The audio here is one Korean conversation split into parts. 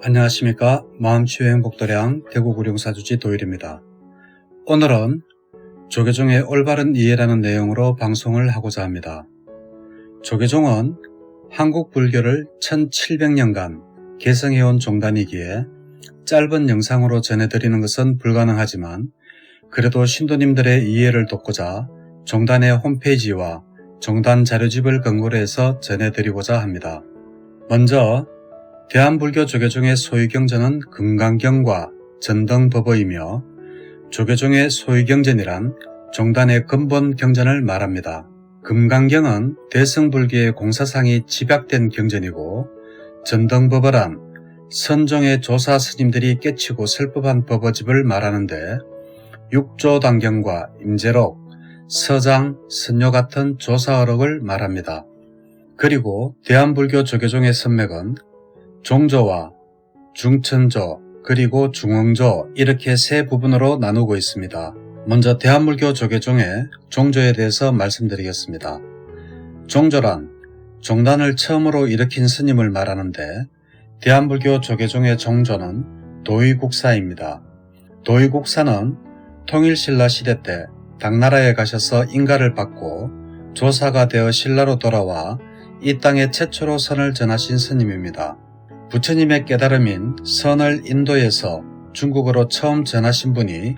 안녕하십니까. 마음치유 행복도량 대구구룡사주지 도일입니다. 오늘은 조계종의 올바른 이해라는 내용으로 방송을 하고자 합니다. 조계종은 한국 불교를 1700년간 계승해온 종단이기에 짧은 영상으로 전해드리는 것은 불가능하지만 그래도 신도님들의 이해를 돕고자 종단의 홈페이지와 종단 자료집을 근거로 해서 전해드리고자 합니다. 먼저 대한불교 조계종의 소유경전은 금강경과 전등법어이며 조계종의 소유경전이란 종단의 근본 경전을 말합니다. 금강경은 대승불교의 공사상이 집약된 경전이고 전등법어란 선종의 조사 스님들이 깨치고 설법한 법어집을 말하는데 육조단경과 임재록, 서장, 선요 같은 조사어록을 말합니다. 그리고 대한불교 조계종의 선맥은 종조와 중천조 그리고 중흥조 이렇게 세 부분으로 나누고 있습니다. 먼저 대한불교 조계종의 종조에 대해서 말씀드리겠습니다. 종조란 종단을 처음으로 일으킨 스님을 말하는데 대한불교 조계종의 종조는 도의국사입니다. 도의국사는 통일신라 시대 때 당나라에 가셔서 인가를 받고 조사가 되어 신라로 돌아와 이 땅에 최초로 선을 전하신 스님입니다. 부처님의 깨달음인 선을 인도에서 중국어로 처음 전하신 분이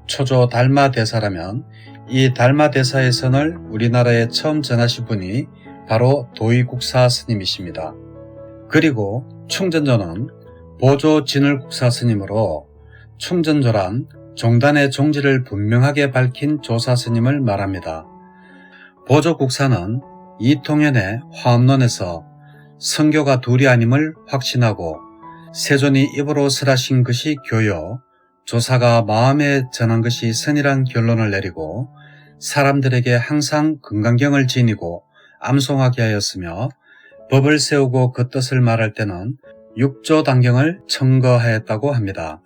초조 달마대사라면 이 달마대사의 선을 우리나라에 처음 전하신 분이 바로 도의국사 스님이십니다. 그리고 충전조는 보조 진을국사 스님으로 충전조란 종단의 종지를 분명하게 밝힌 조사 스님을 말합니다. 보조국사는 이통현의 화엄론에서 성교가 둘이 아님을 확신하고 세존이 입으로 설하신 것이 교요, 조사가 마음에 전한 것이 선이란 결론을 내리고 사람들에게 항상 금강경을 지니고 암송하게 하였으며 법을 세우고 그 뜻을 말할 때는 육조단경을 청거하였다고 합니다.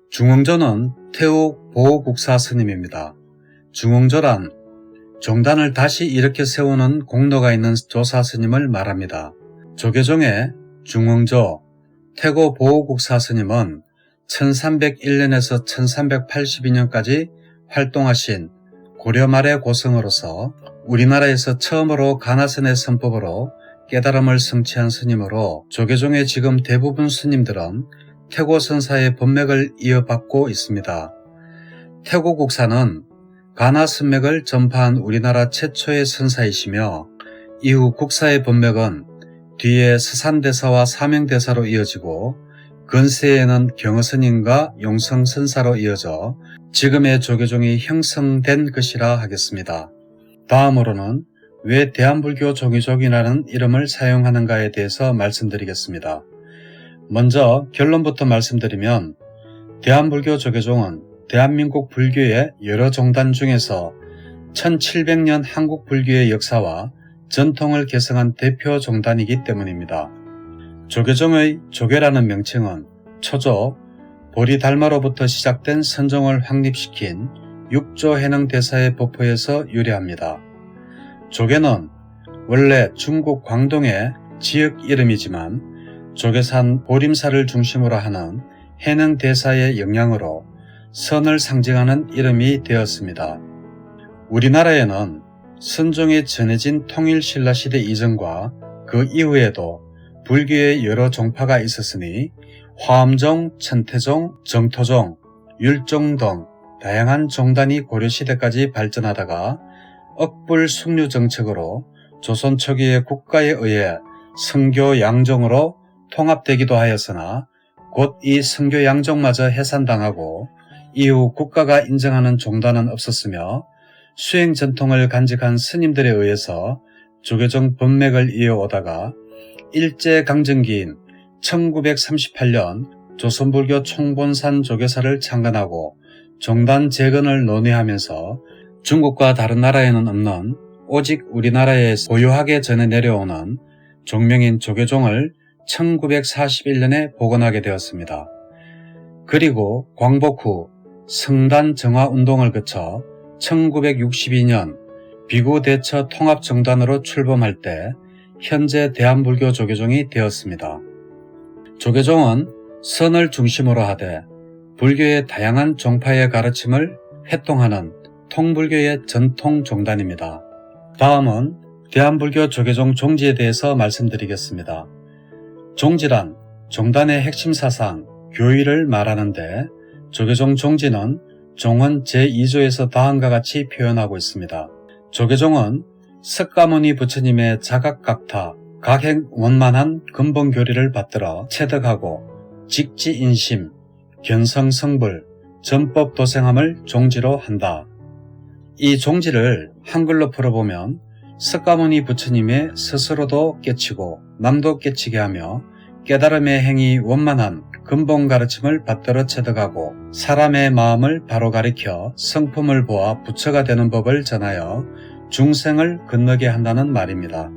중흥조는 태욱 보호국사 스님입니다. 중흥조란 종단을 다시 일으켜 세우는 공로가 있는 조사 스님을 말합니다. 조계종의 중흥조 태고 보호국사 스님은 1301년에서 1382년까지 활동하신 고려 말의 고승으로서 우리나라에서 처음으로 가나선의 선법으로 깨달음을 성취한 스님으로 조계종의 지금 대부분 스님들은 태고 선사의 법맥을 이어받고 있습니다. 태고 국사는 가나 선맥을 전파한 우리나라 최초의 선사이시며 이후 국사의 법맥은 뒤에 서산대사와 사명대사로 이어지고 근세에는 경어스님과 용성선사로 이어져 지금의 조계종이 형성된 것이라 하겠습니다. 다음으로는 왜 대한불교 조계종이라는 이름을 사용하는가에 대해서 말씀드리겠습니다. 먼저 결론부터 말씀드리면 대한불교 조계종은 대한민국 불교의 여러 종단 중에서 1700년 한국 불교의 역사와 전통을 계승한 대표 종단이기 때문입니다. 조계종의 조계라는 명칭은 초조, 보리달마로부터 시작된 선종을 확립시킨 육조해능대사의 법포에서 유래합니다. 조계는 원래 중국 광동의 지역 이름이지만 조계산 보림사를 중심으로 하는 해능대사의 영향으로 선을 상징하는 이름이 되었습니다. 우리나라에는 선종에 전해진 통일신라 시대 이전과 그 이후에도 불교의 여러 종파가 있었으니 화엄종, 천태종, 정토종, 율종 등 다양한 종단이 고려시대까지 발전하다가 억불 숙류 정책으로 조선 초기의 국가에 의해 성교 양종으로 통합되기도 하였으나 곧 이 성교 양종마저 해산당하고 이후 국가가 인정하는 종단은 없었으며 수행 전통을 간직한 스님들에 의해서 조계종 법맥을 이어오다가 일제강점기인 1938년 조선불교 총본산 조계사를 창건하고 종단 재건을 논의하면서 중국과 다른 나라에는 없는 오직 우리나라에 고유하게 전해 내려오는 종명인 조계종을 1941년에 복원하게 되었습니다. 그리고 광복 후 성단 정화운동을 거쳐 1962년 비구대처 통합정단으로 출범할 때 현재 대한불교 조계종이 되었습니다. 조계종은 선을 중심으로 하되 불교의 다양한 종파의 가르침을 회통하는 통불교의 전통 종단입니다. 다음은 대한불교 조계종 종지에 대해서 말씀드리겠습니다. 종지란 종단의 핵심 사상, 교의를 말하는데 조계종 종지는 종은 제2조에서 다음과 같이 표현하고 있습니다. 조계종은 석가모니 부처님의 자각각타, 각행원만한 근본교리를 받들어 체득하고 직지인심, 견성성불, 전법도생함을 종지로 한다. 이 종지를 한글로 풀어보면 석가모니 부처님의 스스로도 깨치고 남도 깨치게 하며 깨달음의 행위 원만한 근본 가르침을 받들어 체득하고 사람의 마음을 바로 가리켜 성품을 보아 부처가 되는 법을 전하여 중생을 건너게 한다는 말입니다.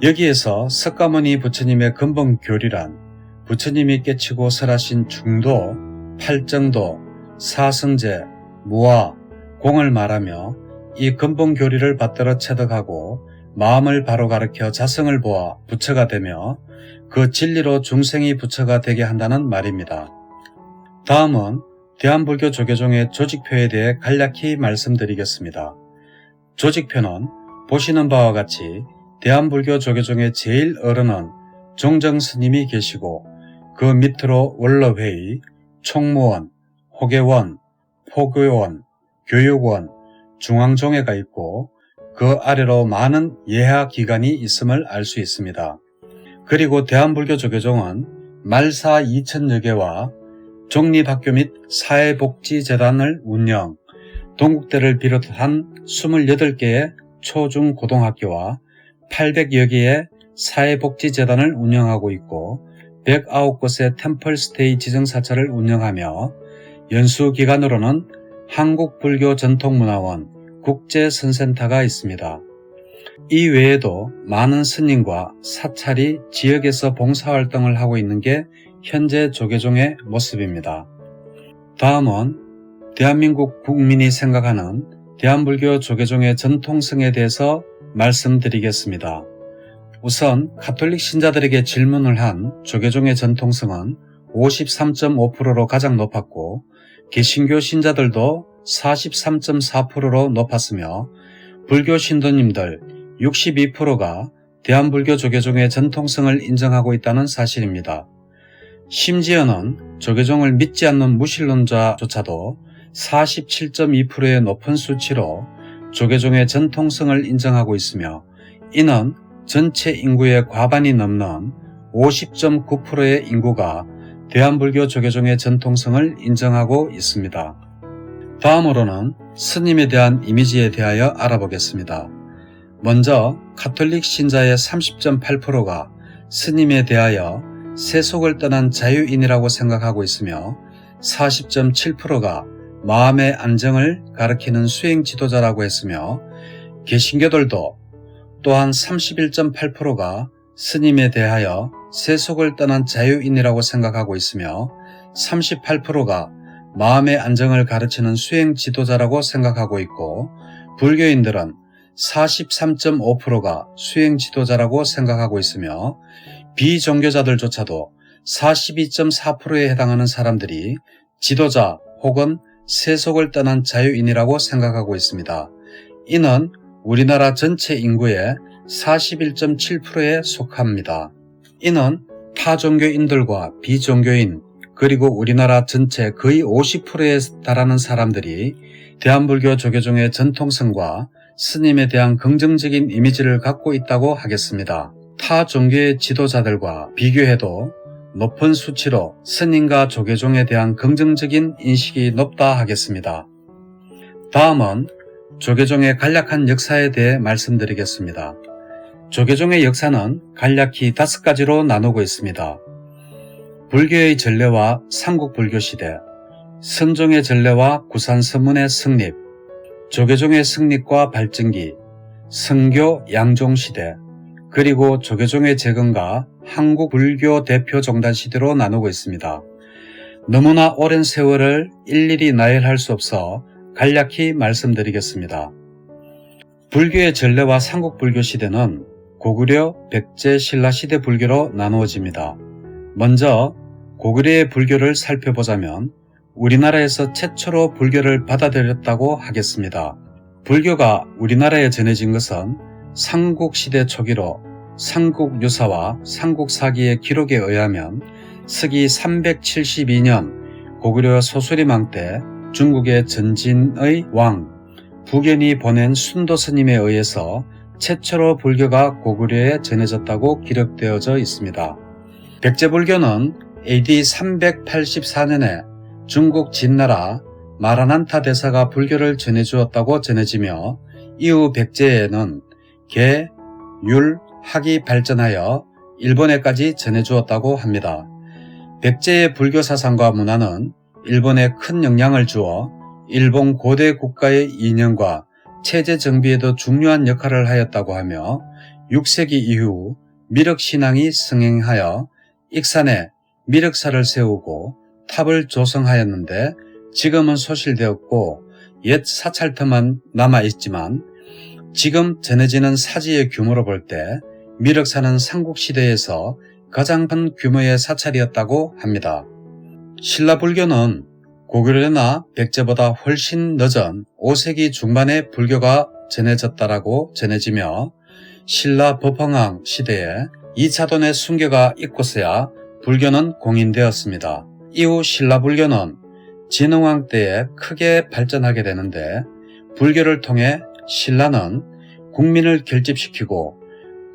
여기에서 석가모니 부처님의 근본 교리란 부처님이 깨치고 설하신 중도, 팔정도, 사성제, 무아, 공을 말하며 이 근본 교리를 받들어 체득하고 마음을 바로 가르쳐 자성을 보아 부처가 되며 그 진리로 중생이 부처가 되게 한다는 말입니다. 다음은 대한불교 조계종의 조직표에 대해 간략히 말씀드리겠습니다. 조직표는 보시는 바와 같이 대한불교 조계종의 제일 어른은 종정스님이 계시고 그 밑으로 원로회의, 총무원, 호계원, 포교원, 교육원, 중앙종회가 있고 그 아래로 많은 예하 기관이 있음을 알 수 있습니다. 그리고 대한불교 조계종은 말사 2000여 개와 종립학교 및 사회복지재단을 운영, 동국대를 비롯한 28개의 초중고등학교와 800여 개의 사회복지재단을 운영하고 있고 109곳의 템플스테이 지정사찰을 운영하며 연수기관으로는 한국불교전통문화원, 국제선센터가 있습니다. 이 외에도 많은 스님과 사찰이 지역에서 봉사활동을 하고 있는 게 현재 조계종의 모습입니다. 다음은 대한민국 국민이 생각하는 대한불교 조계종의 전통성에 대해서 말씀드리겠습니다. 우선 가톨릭 신자들에게 질문을 한 조계종의 전통성은 53.5%로 가장 높았고 개신교 신자들도 43.4%로 높았으며 불교 신도님들 62%가 대한불교 조계종의 전통성을 인정하고 있다는 사실입니다. 심지어는 조계종을 믿지 않는 무신론자조차도 47.2%의 높은 수치로 조계종의 전통성을 인정하고 있으며 이는 전체 인구의 과반이 넘는 50.9%의 인구가 대한불교 조계종의 전통성을 인정하고 있습니다. 다음으로는 스님에 대한 이미지에 대하여 알아보겠습니다. 먼저 가톨릭 신자의 30.8%가 스님에 대하여 세속을 떠난 자유인이라고 생각하고 있으며 40.7%가 마음의 안정을 가리키는 수행 지도자라고 했으며 개신교들도 또한 31.8%가 스님에 대하여 세속을 떠난 자유인이라고 생각하고 있으며 38%가 마음의 안정을 가르치는 수행 지도자라고 생각하고 있고 불교인들은 43.5%가 수행 지도자라고 생각하고 있으며 비종교자들조차도 42.4%에 해당하는 사람들이 지도자 혹은 세속을 떠난 자유인이라고 생각하고 있습니다. 이는 우리나라 전체 인구의 41.7%에 속합니다. 이는 타종교인들과 비종교인 그리고 우리나라 전체 거의 50%에 달하는 사람들이 대한불교 조계종의 전통성과 스님에 대한 긍정적인 이미지를 갖고 있다고 하겠습니다. 타 종교의 지도자들과 비교해도 높은 수치로 스님과 조계종에 대한 긍정적인 인식이 높다 하겠습니다. 다음은 조계종의 간략한 역사에 대해 말씀드리겠습니다. 조계종의 역사는 간략히 5가지로 나누고 있습니다. 불교의 전래와 삼국불교시대, 선종의 전래와 구산서문의 성립, 조계종의 성립과 발전기, 성교 양종시대, 그리고 조계종의 재건과 한국불교 대표종단 시대로 나누고 있습니다. 너무나 오랜 세월을 일일이 나열할 수 없어 간략히 말씀드리겠습니다. 불교의 전래와 삼국불교 시대는 고구려, 백제, 신라 시대 불교로 나누어집니다. 먼저 고구려의 불교를 살펴보자면 우리나라에서 최초로 불교를 받아들였다고 하겠습니다. 불교가 우리나라에 전해진 것은 삼국시대 초기로 삼국유사와 삼국사기의 기록에 의하면 서기 372년 고구려 소수리망 때 중국의 전진의 왕 부견이 보낸 순도 스님에 의해서 최초로 불교가 고구려에 전해졌다고 기록되어져 있습니다. 백제불교는 AD 384년에 중국 진나라 마라난타 대사가 불교를 전해주었다고 전해지며 이후 백제에는 계, 율, 학이 발전하여 일본에까지 전해주었다고 합니다. 백제의 불교 사상과 문화는 일본에 큰 영향을 주어 일본 고대 국가의 이념과 체제 정비에도 중요한 역할을 하였다고 하며 6세기 이후 미륵신앙이 성행하여 익산에 미륵사를 세우고 탑을 조성하였는데 지금은 소실되었고 옛 사찰터만 남아있지만 지금 전해지는 사지의 규모로 볼 때 미륵사는 삼국시대에서 가장 큰 규모의 사찰이었다고 합니다. 신라불교는 고구려나 백제보다 훨씬 늦은 5세기 중반에 불교가 전해졌다라고 전해지며 신라 법황왕 시대에 2차돈의 순교가 있고서야 불교는 공인되었습니다. 이후 신라불교는 진흥왕 때에 크게 발전하게 되는데 불교를 통해 신라는 국민을 결집시키고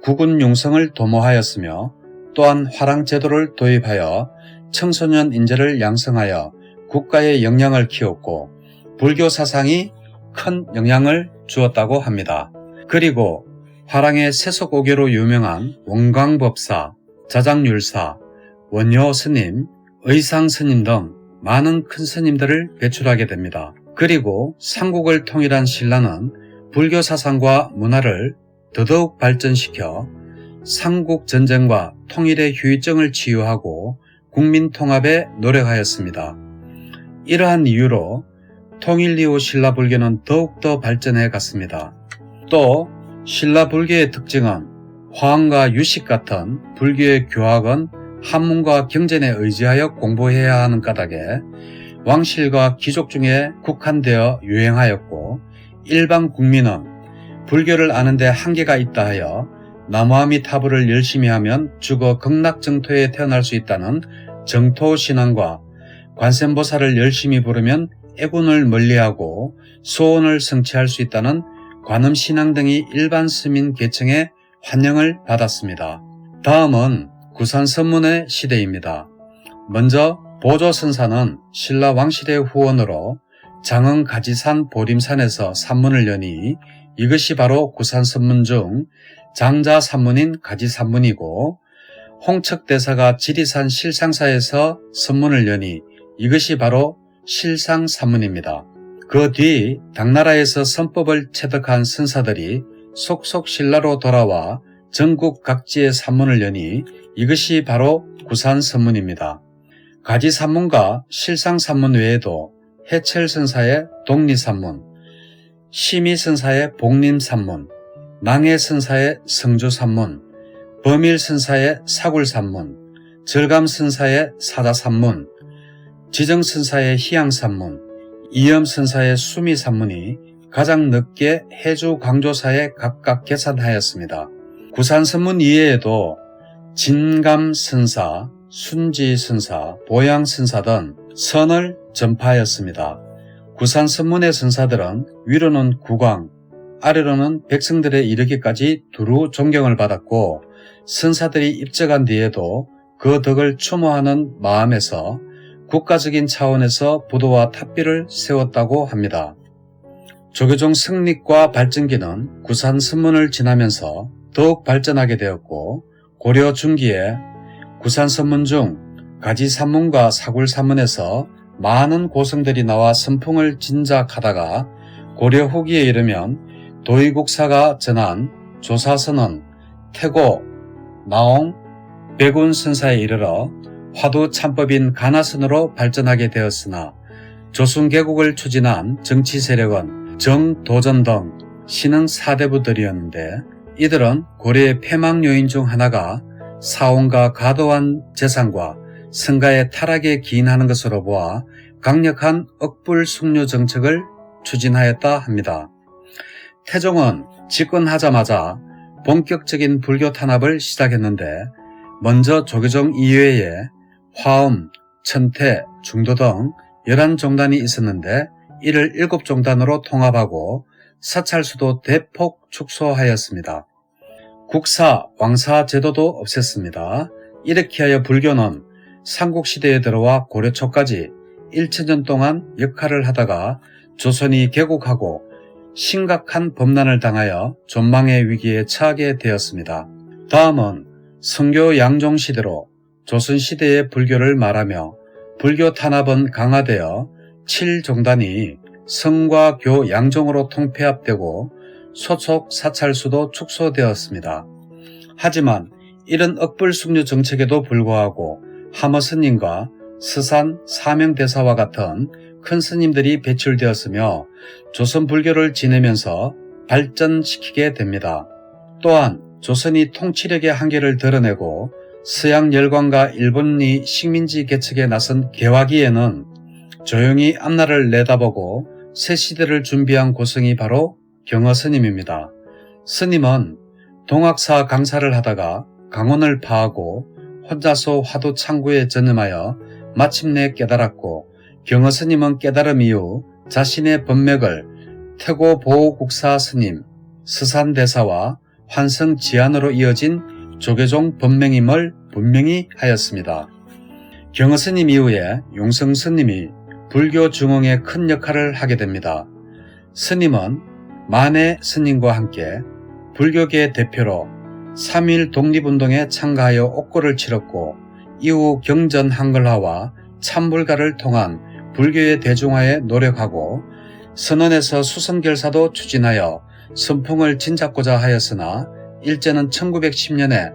국군 융성을 도모하였으며 또한 화랑제도를 도입하여 청소년 인재를 양성하여 국가의 역량을 키웠고 불교 사상이 큰 영향을 주었다고 합니다. 그리고 화랑의 세속오교로 유명한 원광법사, 자장율사, 원효스님, 의상스님 등 많은 큰 스님들을 배출하게 됩니다. 그리고 삼국을 통일한 신라는 불교 사상과 문화를 더더욱 발전시켜 삼국전쟁과 통일의 후유증을 치유하고 국민 통합에 노력하였습니다. 이러한 이유로 통일 이후 신라불교는 더욱더 발전해 갔습니다. 또 신라불교의 특징은 화엄과 유식 같은 불교의 교학은 한문과 경전에 의지하여 공부해야 하는 까닭에 왕실과 귀족 중에 국한되어 유행하였고 일반 국민은 불교를 아는데 한계가 있다 하여 나무아미타불을 열심히 하면 죽어 극락정토에 태어날 수 있다는 정토신앙과 관세음보살을 열심히 부르면 애군을 멀리하고 소원을 성취할 수 있다는 관음신앙 등이 일반 서민 계층의 환영을 받았습니다. 다음은 구산선문의 시대입니다. 먼저 보조선사는 신라 왕실의 후원으로 장흥가지산 보림산에서 산문을 여니 이것이 바로 구산선문 중 장자산문인 가지산문이고 홍척대사가 지리산 실상사에서 선문을 여니 이것이 바로 실상산문입니다. 그 뒤 당나라에서 선법을 체득한 선사들이 속속 신라로 돌아와 전국 각지의 산문을 여니 이것이 바로 구산선문입니다. 가지산문과 실상산문 외에도 해철선사의 독리산문, 심의선사의 복림산문, 낭해선사의 성주산문, 범일선사의 사굴산문, 절감선사의 사자산문, 지정선사의 희양산문, 이염선사의 수미산문이 가장 늦게 해주 광조사에 각각 개산하였습니다. 구산선문 이외에도 진감선사, 순지선사, 보양선사 등 선을 전파하였습니다. 구산선문의 선사들은 위로는 국왕, 아래로는 백성들에 이르기까지 두루 존경을 받았고 선사들이 입적한 뒤에도 그 덕을 추모하는 마음에서 국가적인 차원에서 부도와 탑비를 세웠다고 합니다. 조계종 성립과 발전기는 구산선문을 지나면서 더욱 발전하게 되었고 고려 중기에 구산선문 중 가지산문과 사굴산문에서 많은 고성들이 나와 선풍을 진작하다가 고려 후기에 이르면 도의국사가 전한 조사선은 태고, 나옹, 백운선사에 이르러 화두참법인 가나선으로 발전하게 되었으나 조순개국을 추진한 정치 세력은 정도전 등 신흥 사대부들이었는데 이들은 고려의 폐망 요인 중 하나가 사원과 과도한 재산과 성가의 타락에 기인하는 것으로 보아 강력한 억불 숙류 정책을 추진하였다 합니다. 태종은 집권하자마자 본격적인 불교 탄압을 시작했는데 먼저 조계종 이외에 화엄, 천태, 중도 등 11종단이 있었는데 이를 7종단으로 통합하고 사찰수도 대폭 축소하였습니다. 국사, 왕사 제도도 없앴습니다. 이렇게 하여 불교는 삼국시대에 들어와 고려 초까지 1000년 동안 역할을 하다가 조선이 개국하고 심각한 범난을 당하여 존망의 위기에 처하게 되었습니다. 다음은 성교 양종 시대로 조선시대의 불교를 말하며 불교 탄압은 강화되어 7종단이 성과 교 양종으로 통폐합되고 소속 사찰수도 축소되었습니다. 하지만 이런 억불숙류 정책에도 불구하고 하머 스님과 스산 사명대사와 같은 큰 스님들이 배출되었으며 조선 불교를 지내면서 발전시키게 됩니다. 또한 조선이 통치력의 한계를 드러내고 서양 열강과 일본이 식민지 개척에 나선 개화기에는 조용히 앞날을 내다보고 새 시대를 준비한 고성이 바로 경허 스님입니다. 스님은 동학사 강사를 하다가 강원을 파하고 혼자서 화두 창구에 전념하여 마침내 깨달았고 경허 스님은 깨달음 이후 자신의 법맥을 태고 보호국사 스님, 스산대사와 환성 지안으로 이어진 조계종 법명임을 분명히 하였습니다. 경허 스님 이후에 용성 스님이 불교 중흥에 큰 역할을 하게 됩니다. 스님은 만해 스님과 함께 불교계 대표로 3.1 독립운동에 참가하여 옥고를 치렀고 이후 경전 한글화와 참불가를 통한 불교의 대중화에 노력하고 선원에서 수선결사도 추진하여 선풍을 진잡고자 하였으나 일제는 1910년에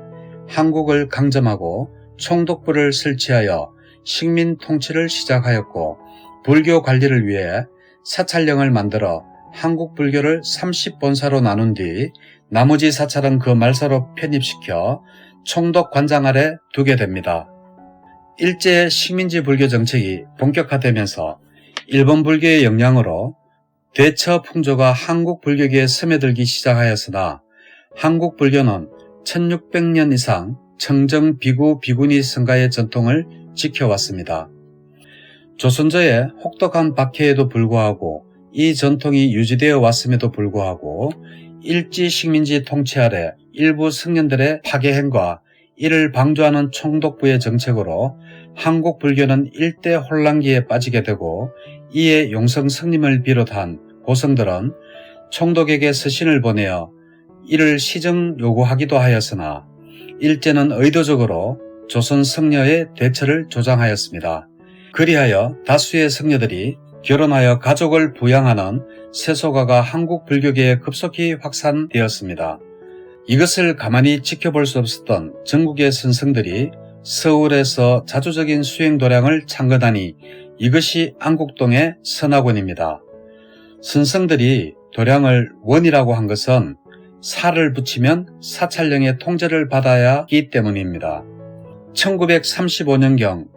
한국을 강점하고 총독부를 설치하여 식민 통치를 시작하였고 불교 관리를 위해 사찰령을 만들어 한국 불교를 30본사로 나눈 뒤 나머지 사찰은 그 말사로 편입시켜 총독 관장 아래 두게 됩니다. 일제의 식민지 불교 정책이 본격화되면서 일본 불교의 영향으로 대처 풍조가 한국 불교계에 스며들기 시작하였으나 한국 불교는 1600년 이상 청정 비구 비구니 성가의 전통을 지켜왔습니다. 조선조의 혹독한 박해에도 불구하고 이 전통이 유지되어 왔음에도 불구하고 일제 식민지 통치 아래 일부 성년들의 파괴행과 이를 방조하는 총독부의 정책으로 한국 불교는 일대 혼란기에 빠지게 되고 이에 용성 스님을 비롯한 고성들은 총독에게 서신을 보내어 이를 시정 요구하기도 하였으나 일제는 의도적으로 조선 성녀의 대처를 조장하였습니다. 그리하여 다수의 성녀들이 결혼하여 가족을 부양하는 세속화가 한국 불교계에 급속히 확산되었습니다. 이것을 가만히 지켜볼 수 없었던 전국의 선성들이 서울에서 자주적인 수행 도량을 창건하니 이것이 안국동의 선학원입니다. 선성들이 도량을 원이라고 한 것은 살을 붙이면 사찰령의 통제를 받아야 하기 때문입니다. 1935년경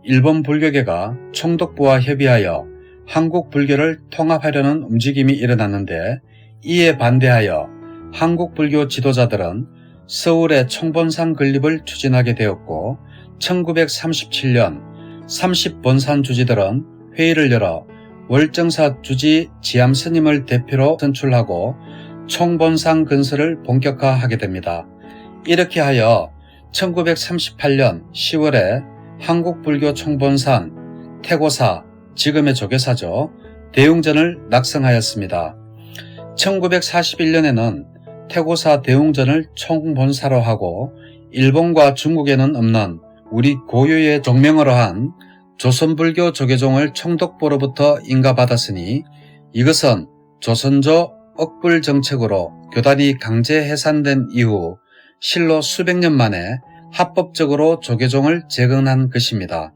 일본 불교계가 총독부와 협의하여 한국 불교를 통합하려는 움직임이 일어났는데 이에 반대하여 한국 불교 지도자들은 서울의 총본산 건립을 추진하게 되었고 1937년 30본산 주지들은 회의를 열어 월정사 주지 지암스님을 대표로 선출하고 총본산 건설을 본격화하게 됩니다. 이렇게 하여 1938년 10월에 한국불교 총본산 태고사, 지금의 조계사죠, 대웅전을 낙성하였습니다. 1941년에는 태고사 대웅전을 총본사로 하고 일본과 중국에는 없는 우리 고유의 종명으로 한 조선불교 조계종을 총독부로부터 인가받았으니 이것은 조선조 억불 정책으로 교단이 강제 해산된 이후 실로 수백 년 만에 합법적으로 조계종을 재건한 것입니다.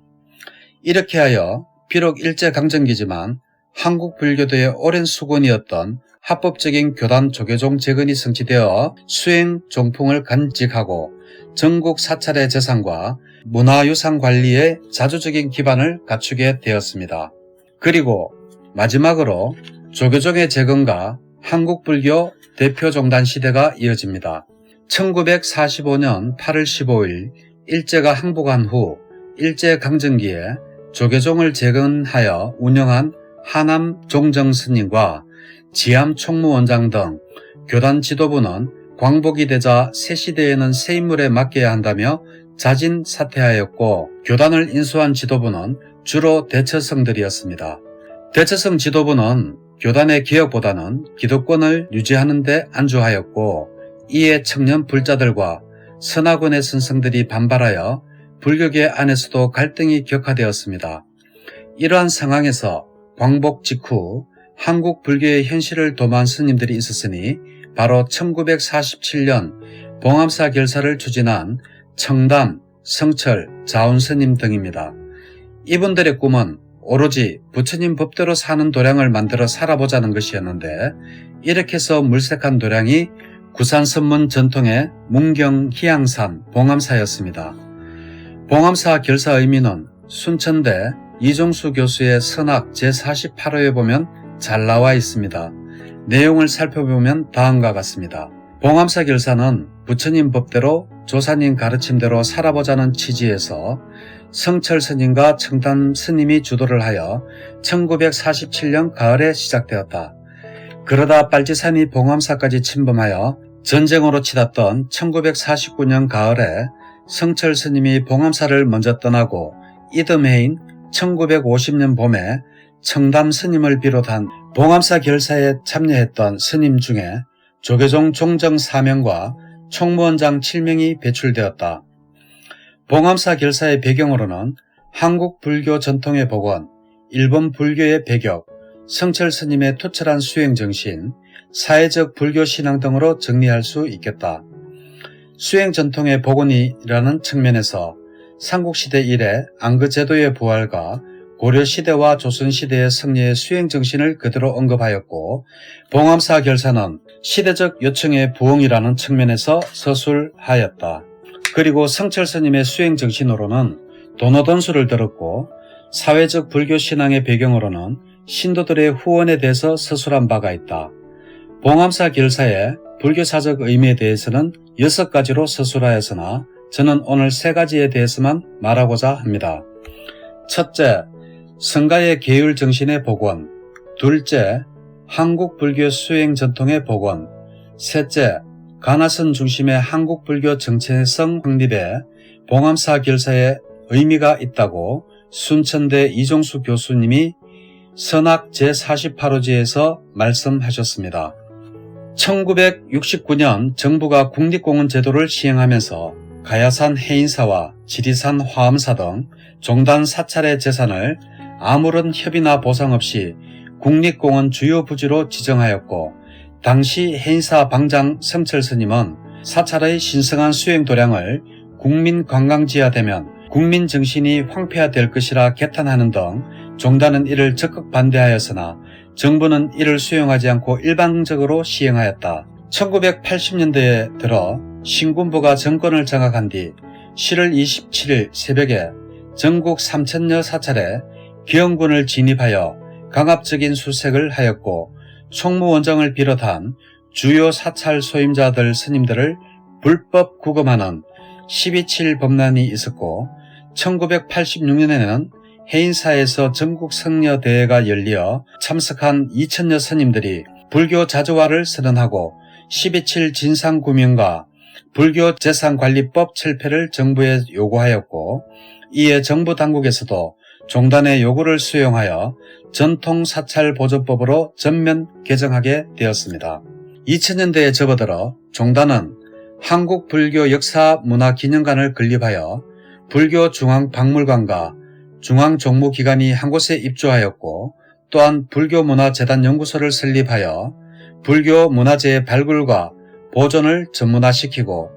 이렇게 하여 비록 일제강점기지만 한국 불교도의 오랜 수건이었던 합법적인 교단 조계종 재건이 성취되어 수행 종풍을 간직하고 전국 사찰의 재산과 문화유산 관리에 자주적인 기반을 갖추게 되었습니다. 그리고 마지막으로 조계종의 재건과 한국불교 대표종단 시대가 이어집니다. 1945년 8월 15일 일제가 항복한 후 일제강점기에 조계종을 재건하여 운영한 하남 종정스님과 지암 총무원장 등 교단 지도부는 광복이 되자 새 시대에는 새 인물에 맡겨야 한다며 자진 사퇴하였고, 교단을 인수한 지도부는 주로 대처성들이었습니다. 대처성 지도부는 교단의 개혁보다는 기득권을 유지하는 데 안주하였고, 이에 청년 불자들과 선화권의 선성들이 반발하여 불교계 안에서도 갈등이 격화되었습니다. 이러한 상황에서 광복 직후 한국 불교의 현실을 도모한 스님들이 있었으니 바로 1947년 봉암사 결사를 추진한 청담, 성철, 자운스님 등입니다. 이분들의 꿈은 오로지 부처님 법대로 사는 도량을 만들어 살아보자는 것이었는데, 이렇게 해서 물색한 도량이 구산선문 전통의 문경 희양산 봉암사였습니다. 봉암사 결사 의미는 순천대 이종수 교수의 선학 제48호에 보면 잘 나와 있습니다. 내용을 살펴보면 다음과 같습니다. 봉암사 결사는 부처님 법대로 조사님 가르침대로 살아보자는 취지에서 성철 스님과 청담 스님이 주도를 하여 1947년 가을에 시작되었다. 그러다 빨치산이 봉암사까지 침범하여 전쟁으로 치닫던 1949년 가을에 성철 스님이 봉암사를 먼저 떠나고 이듬해인 1950년 봄에 청담 스님을 비롯한 봉암사 결사에 참여했던 스님 중에 조계종 종정 4명과 총무원장 7명이 배출되었다. 봉암사 결사의 배경으로는 한국 불교 전통의 복원, 일본 불교의 배격, 성철 스님의 투철한 수행정신, 사회적 불교 신앙 등으로 정리할 수 있겠다. 수행 전통의 복원이라는 측면에서 삼국시대 이래 안그제도의 부활과 고려시대와 조선시대의 승리의 수행정신을 그대로 언급하였고, 봉암사 결사는 시대적 요청의 부응이라는 측면에서 서술하였다. 그리고 성철 스님의 수행정신으로는 도노던수를 들었고, 사회적 불교 신앙의 배경으로는 신도들의 후원에 대해서 서술한 바가 있다. 봉암사 결사의 불교사적 의미에 대해서는 6가지로 서술하였으나 저는 오늘 3가지에 대해서만 말하고자 합니다. 첫째, 성가의 계율 정신의 복원. 둘째, 한국 불교 수행 전통의 복원. 셋째, 가나선 중심의 한국 불교 정체성 확립에 봉암사 결사의 의미가 있다고 순천대 이종수 교수님이 선학 제48호지에서 말씀하셨습니다. 1969년 정부가 국립공원 제도를 시행하면서 가야산 해인사와 지리산 화엄사 등 종단 사찰의 재산을 아무런 협의나 보상 없이 국립공원 주요 부지로 지정하였고, 당시 해인사 방장 성철 스님은 사찰의 신성한 수행 도량을 국민관광지화되면 국민정신이 황폐화될 것이라 개탄하는 등 종단은 이를 적극 반대하였으나 정부는 이를 수용하지 않고 일방적으로 시행하였다. 1980년대에 들어 신군부가 정권을 장악한 뒤 7월 27일 새벽에 전국 3,000여 사찰에 기영군을 진입하여 강압적인 수색을 하였고, 총무원장을 비롯한 주요 사찰 소임자들 스님들을 불법 구금하는 12.7 법난이 있었고, 1986년에는 해인사에서 전국 성녀대회가 열려 참석한 2,000여 스님들이 불교 자주화를 선언하고 12.7 진상규명과 불교재산관리법 철폐를 정부에 요구하였고, 이에 정부 당국에서도 종단의 요구를 수용하여 전통사찰보존법으로 전면 개정하게 되었습니다. 2000년대에 접어들어 종단은 한국불교역사문화기념관을 건립하여 불교중앙박물관과 중앙종무기관이 한 곳에 입주하였고, 또한 불교문화재단연구소를 설립하여 불교문화재의 발굴과 보존을 전문화시키고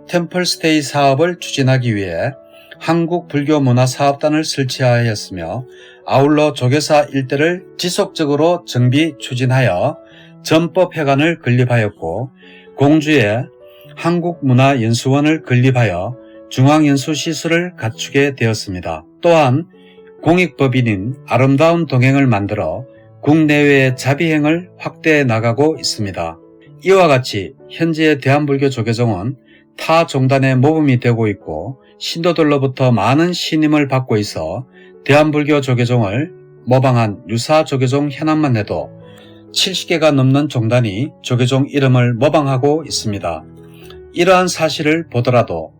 템플스테이 사업을 추진하기 위해 한국불교문화사업단을 설치하였으며, 아울러 조계사 일대를 지속적으로 정비 추진하여 전법회관을 건립하였고, 공주에 한국문화연수원을 건립하여 중앙연수시설을 갖추게 되었습니다. 또한 공익법인인 아름다운 동행을 만들어 국내외의 자비행을 확대해 나가고 있습니다. 이와 같이 현재 대한불교 조계종은 타 종단의 모범이 되고 있고 신도들로부터 많은 신임을 받고 있어 대한불교 조계종을 모방한 유사 조계종 현안만 해도 70개가 넘는 종단이 조계종 이름을 모방하고 있습니다. 이러한 사실을 보더라도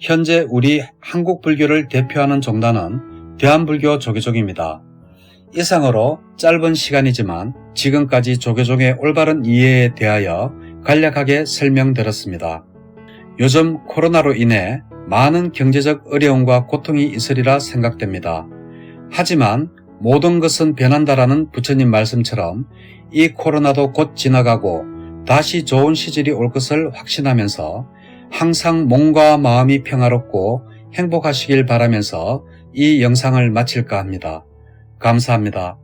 현재 우리 한국 불교를 대표하는 종단은 대한불교 조계종입니다. 이상으로 짧은 시간이지만 지금까지 조계종의 올바른 이해에 대하여 간략하게 설명드렸습니다. 요즘 코로나로 인해 많은 경제적 어려움과 고통이 있으리라 생각됩니다. 하지만 모든 것은 변한다라는 부처님 말씀처럼 이 코로나도 곧 지나가고 다시 좋은 시절이 올 것을 확신하면서 항상 몸과 마음이 평화롭고 행복하시길 바라면서 이 영상을 마칠까 합니다. 감사합니다.